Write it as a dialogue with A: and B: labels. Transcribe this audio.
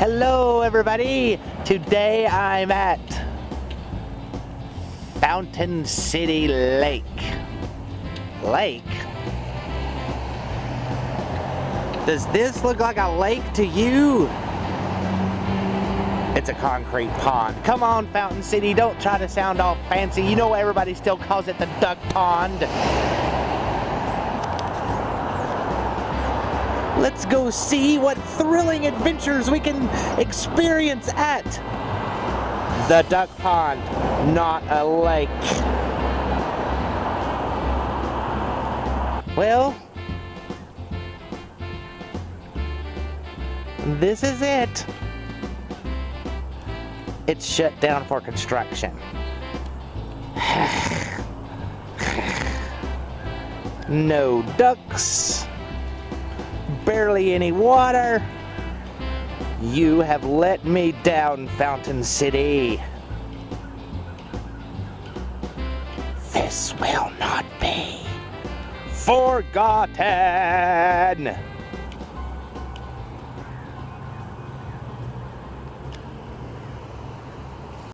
A: Hello everybody! Today I'm at Fountain City Lake. Lake? Does this look like a lake to you? It's a concrete pond. Come on, Fountain City, don't try to sound all fancy. You know everybody still calls it the duck pond. Let's go see what thrilling adventures we can experience at the duck pond, not a lake. Well, this is it. It's shut down for construction. No ducks. Barely any water. You have let me down, Fountain City. This will not be forgotten.